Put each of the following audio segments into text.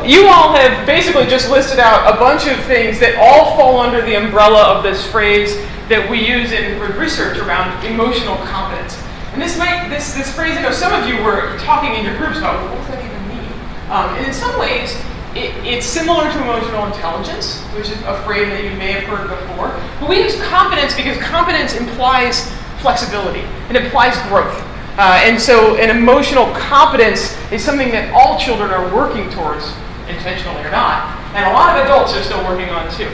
you all have basically just listed out a bunch of things that all fall under the umbrella of this phrase that we use in research around emotional competence. And this phrase, I know some of you were talking in your groups about, well, what does that even mean? And in some ways, it's similar to emotional intelligence, which is a phrase that you may have heard before. But we use competence because competence implies flexibility. It implies growth. And so an emotional competence is something that all children are working towards, intentionally or not. And a lot of adults are still working on too.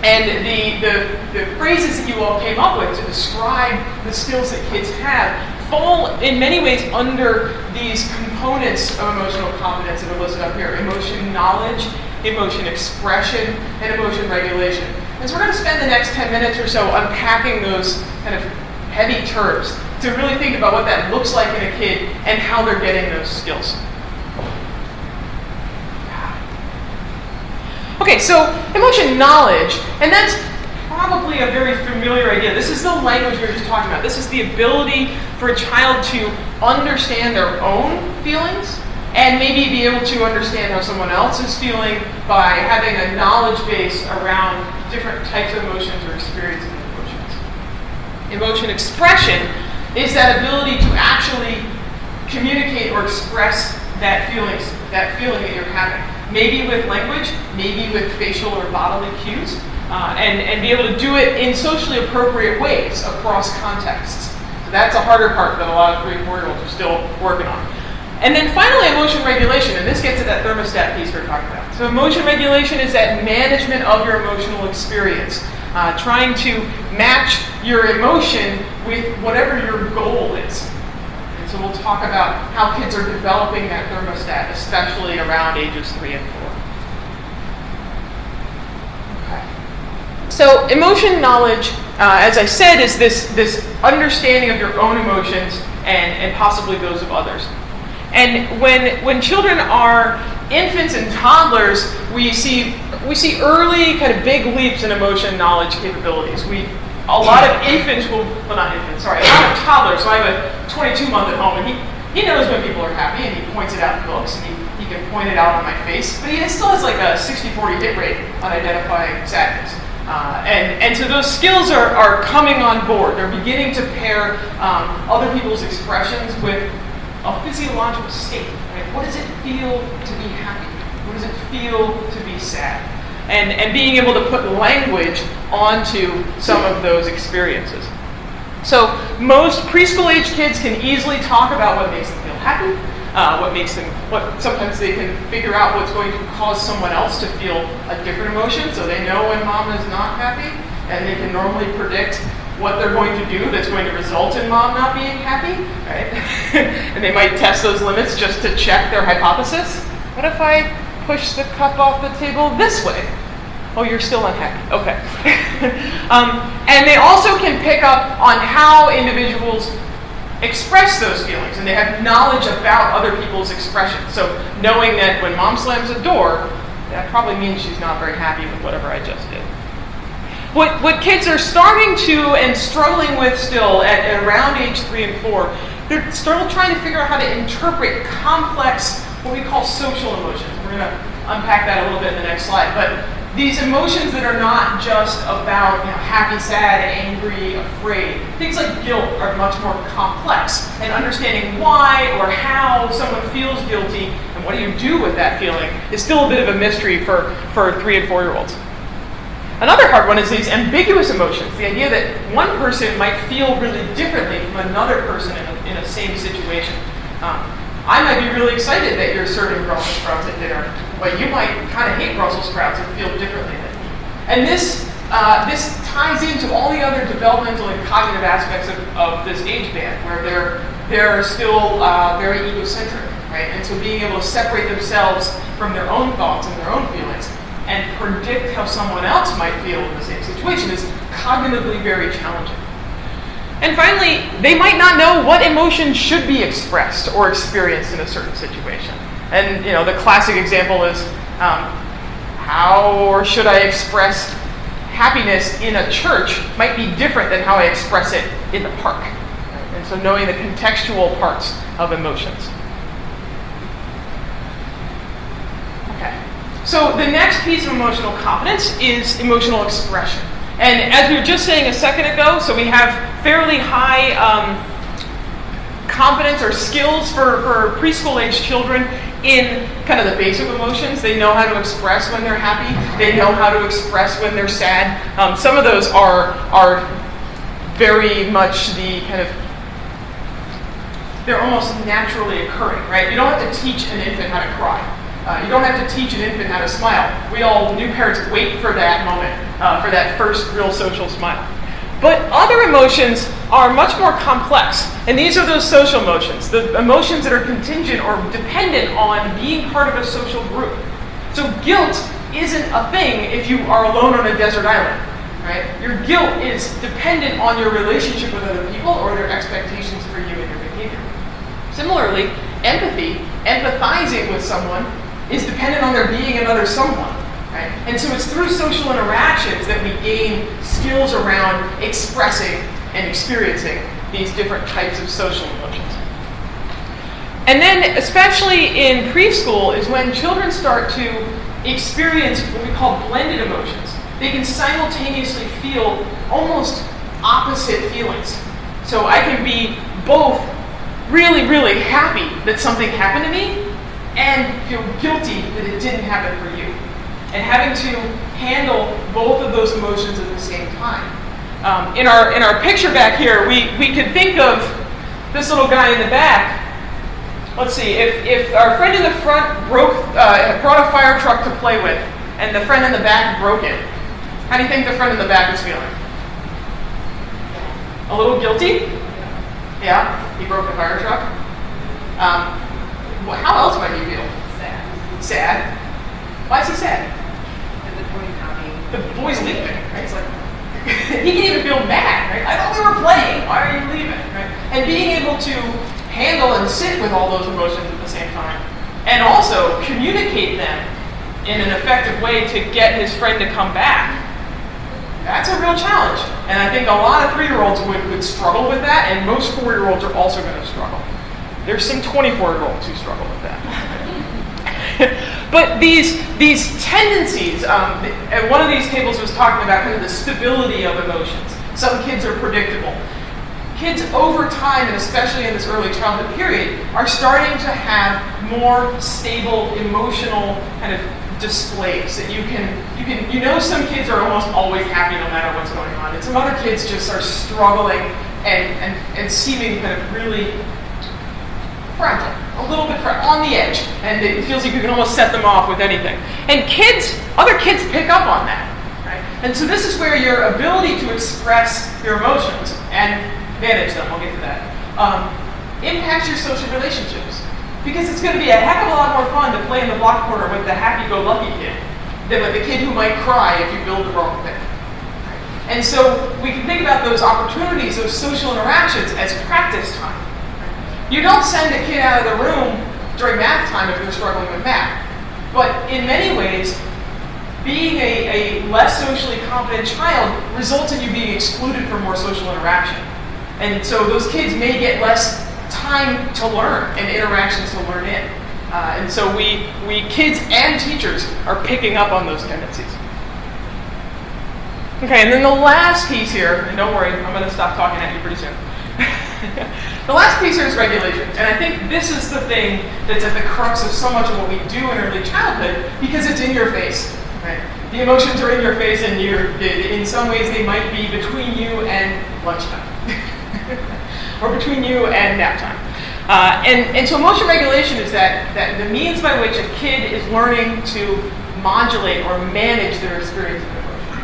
And the phrases that you all came up with to describe the skills that kids have fall in many ways under these components of emotional competence that are listed up here: emotion knowledge, emotion expression, and emotion regulation. And so we're going to spend the next 10 minutes or so unpacking those kind of heavy terms to really think about what that looks like in a kid and how they're getting those skills. Okay, so emotion knowledge, and that's probably a very familiar idea. This is the language we were just talking about. This is the ability for a child to understand their own feelings and maybe be able to understand how someone else is feeling by having a knowledge base around different types of emotions or experiences of emotions. Emotion expression is that ability to actually communicate or express that feeling that you're having. Maybe with language, maybe with facial or bodily cues, and be able to do it in socially appropriate ways across contexts. So that's a harder part that a lot of 3 and 4-year-olds are still working on. And then finally, emotion regulation, and this gets to that thermostat piece we were talking about. So emotion regulation is that management of your emotional experience, trying to match your emotion with whatever your goal is. So we'll talk about how kids are developing that thermostat, especially around ages 3 and 4. Okay. So emotion knowledge, as I said, is this understanding of your own emotions and possibly those of others. And when children are infants and toddlers, we see early kind of big leaps in emotion knowledge capabilities. A lot of toddlers. So I have a 22-month at home, and he knows when people are happy, and he points it out in books, and he can point it out on my face, but he still has like a 60-40 hit rate on identifying sadness. And so those skills are coming on board. They're beginning to pair other people's expressions with a physiological state. Right? What does it feel to be happy? What does it feel to be sad? And being able to put language onto some of those experiences. So most preschool-age kids can easily talk about what makes them feel happy, sometimes they can figure out what's going to cause someone else to feel a different emotion, so they know when mom is not happy, and they can normally predict what they're going to do that's going to result in mom not being happy, right? And they might test those limits just to check their hypothesis. What if I push the cup off the table this way? Oh, you're still unhappy. Okay. And they also can pick up on how individuals express those feelings, and they have knowledge about other people's expressions. So knowing that when mom slams a door, that probably means she's not very happy with whatever I just did. What kids are starting to and struggling with still at around age 3 and 4, they're still trying to figure out how to interpret complex, what we call social emotions. We're going to unpack that a little bit in the next slide. But these emotions that are not just about happy, sad, angry, afraid. Things like guilt are much more complex. And understanding why or how someone feels guilty and what do you do with that feeling is still a bit of a mystery for 3 and 4-year-olds. Another hard one is these ambiguous emotions. The idea that one person might feel really differently from another person in a same situation. I might be really excited that you're serving Brussels sprouts at dinner, but you might kind of hate Brussels sprouts and feel differently than me. And this ties into all the other developmental and cognitive aspects of this age band, where they're still very egocentric, right? And so being able to separate themselves from their own thoughts and their own feelings and predict how someone else might feel in the same situation is cognitively very challenging. And finally, they might not know what emotion should be expressed or experienced in a certain situation. And the classic example is, how or should I express happiness in a church might be different than how I express it in the park. And so knowing the contextual parts of emotions. Okay. So the next piece of emotional competence is emotional expression. And as we were just saying a second ago, so we have fairly high competence or skills for preschool-age children in kind of the basic emotions. They know how to express when they're happy. They know how to express when they're sad. Some of those are very much the kind of, they're almost naturally occurring, right? You don't have to teach an infant how to cry. You don't have to teach an infant how to smile. We all, new parents, wait for that moment, for that first real social smile. But other emotions are much more complex, and these are those social emotions, the emotions that are contingent or dependent on being part of a social group. So guilt isn't a thing if you are alone on a desert island, right? Your guilt is dependent on your relationship with other people or their expectations for you and your behavior. Similarly, empathy, empathizing with someone, is dependent on there being another someone. Right? And so it's through social interactions that we gain skills around expressing and experiencing these different types of social emotions. And then, especially in preschool, is when children start to experience what we call blended emotions. They can simultaneously feel almost opposite feelings. So I can be both really, really happy that something happened to me and feel guilty that it didn't happen for you. And having to handle both of those emotions at the same time. In our picture back here, we could think of this little guy in the back. Let's see, if our friend in the front brought a fire truck to play with, and the friend in the back broke it, how do you think the friend in the back is feeling? A little guilty? Yeah, he broke the fire truck. How else might you feel? Sad. Sad? Why is he sad? The boy's leaving, right? It's like, he can even feel mad, right? I thought we were playing, why are you leaving, right? And being able to handle and sit with all those emotions at the same time, and also communicate them in an effective way to get his friend to come back, that's a real challenge. And I think a lot of 3-year-olds would struggle with that, and most 4-year-olds are also going to struggle. There's some 24-year-olds who struggle with that. But these tendencies, and one of these tables was talking about kind of the stability of emotions. Some kids are predictable. Kids over time, and especially in this early childhood period, are starting to have more stable emotional kind of displays that you know some kids are almost always happy no matter what's going on, and some other kids just are struggling and seeming kind of really fragile, a little bit on the edge, and it feels like you can almost set them off with anything. And other kids pick up on that, right? And so this is where your ability to express your emotions and manage them, I'll get to that, impacts your social relationships. Because it's going to be a heck of a lot more fun to play in the block corner with the happy-go-lucky kid than with the kid who might cry if you build the wrong thing. And so we can think about those opportunities, those social interactions, as practice time. You don't send a kid out of the room during math time if you're struggling with math. But in many ways, being a less socially competent child results in you being excluded from more social interaction. And so those kids may get less time to learn and interactions to learn in. And so we kids and teachers are picking up on those tendencies. Okay, and then the last piece here, and don't worry, I'm going to stop talking at you pretty soon. The last piece here is regulation, and I think this is the thing that's at the crux of so much of what we do in early childhood, because it's in your face. Right? The emotions are in your face, and in some ways they might be between you and lunchtime, or between you and nap time. And so emotion regulation is that the means by which a kid is learning to modulate or manage their experience of emotion.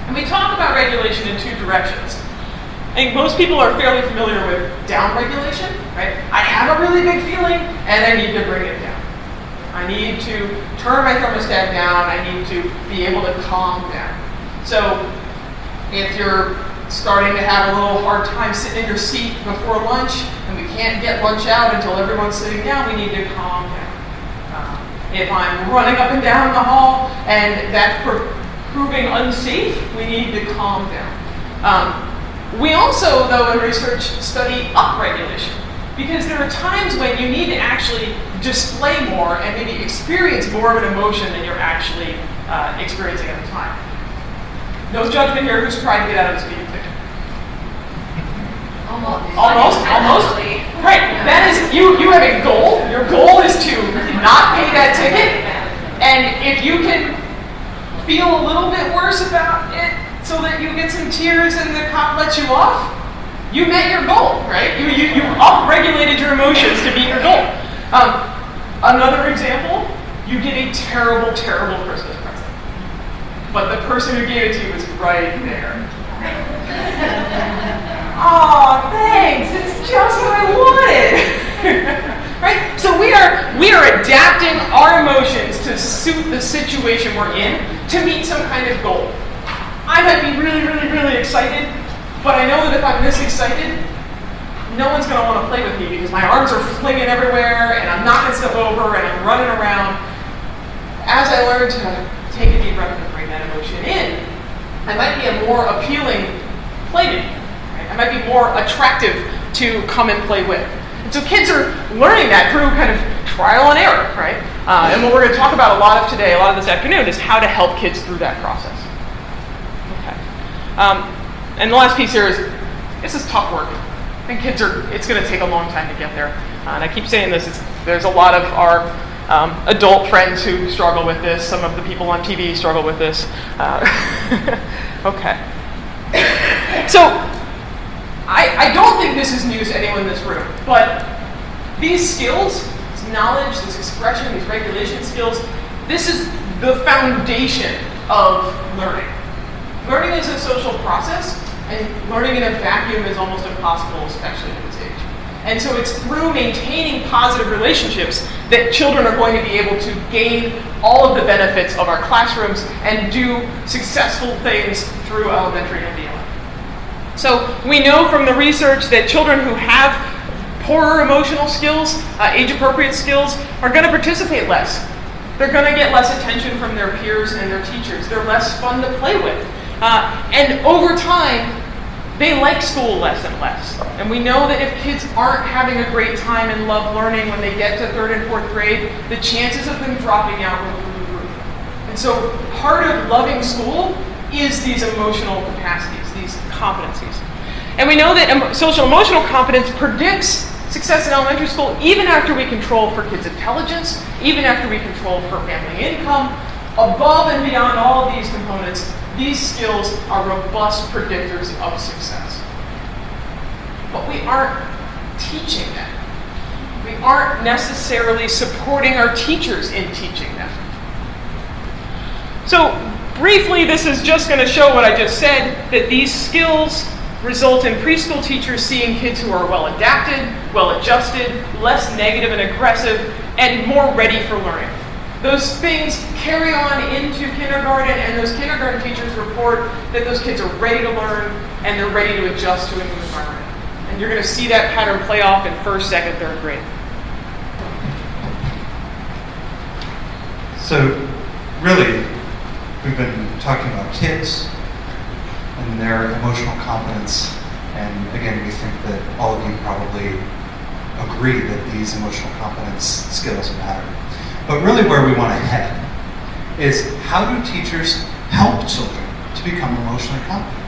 And we talk about regulation in two directions. I think most people are fairly familiar with down regulation, right? I have a really big feeling and I need to bring it down. I need to turn my thermostat down. I need to be able to calm down. So if you're starting to have a little hard time sitting in your seat before lunch and we can't get lunch out until everyone's sitting down, we need to calm down. If I'm running up and down the hall and that's proving unsafe, we need to calm down. We also, though, in research, study upregulation, because there are times when you need to actually display more and maybe experience more of an emotion than you're actually experiencing at the time. No judgment here. Who's trying to get out of this speeding ticket? Almost. Right. That is, you have a goal. Your goal is to not pay that ticket. And if you can feel a little bit worse about it so that you get some tears and the cop lets you off, you met your goal, right? You up-regulated your emotions to meet your goal. Another example, you get a terrible, terrible Christmas present. But the person who gave it to you is right there. Oh, thanks. It's just what I wanted. Right? So we are adapting our emotions to suit the situation we're in to meet some kind of goal. I might be really, really, really excited, but I know that if I'm this excited, no one's going to want to play with me because my arms are flinging everywhere and I'm knocking stuff over and I'm running around. As I learn to take a deep breath and bring that emotion in, I might be a more appealing playmate. Right? I might be more attractive to come and play with. And so kids are learning that through kind of trial and error, right? And what we're going to talk about a lot of today, a lot of this afternoon, is how to help kids through that process. Okay. And the last piece here is, this is tough work. And it's going to take a long time to get there. And I keep saying this, there's a lot of our adult friends who struggle with this. Some of the people on TV struggle with this. Okay. So, I don't think this is news to anyone in this room, but these skills, this knowledge, this expression, these regulation skills, this is the foundation of learning. Learning is a social process, and learning in a vacuum is almost impossible, especially at this age. And so it's through maintaining positive relationships that children are going to be able to gain all of the benefits of our classrooms and do successful things through elementary and beyond. So we know from the research that children who have poorer emotional skills, age-appropriate skills, are going to participate less. They're going to get less attention from their peers and their teachers. They're less fun to play with. And over time, they like school less and less. And we know that if kids aren't having a great time and love learning when they get to 3rd and 4th grade, the chances of them dropping out will through the roof. And so part of loving school is these emotional capacities, these competencies. And we know that social emotional competence predicts success in elementary school even after we control for kids' intelligence, even after we control for family income. Above and beyond all of these components, these skills are robust predictors of success. But we aren't teaching them. We aren't necessarily supporting our teachers in teaching them. So briefly, this is just going to show what I just said, that these skills result in preschool teachers seeing kids who are well adapted, well adjusted, less negative and aggressive, and more ready for learning. Those things carry on into kindergarten, and those kindergarten teachers report that those kids are ready to learn and they're ready to adjust to a new environment. And you're going to see that pattern play off in 1st, 2nd, 3rd grade. So, really, we've been talking about kids and their emotional competence, and again, we think that all of you probably agree that these emotional competence skills matter. But really where we want to head is, how do teachers help children to become emotionally competent?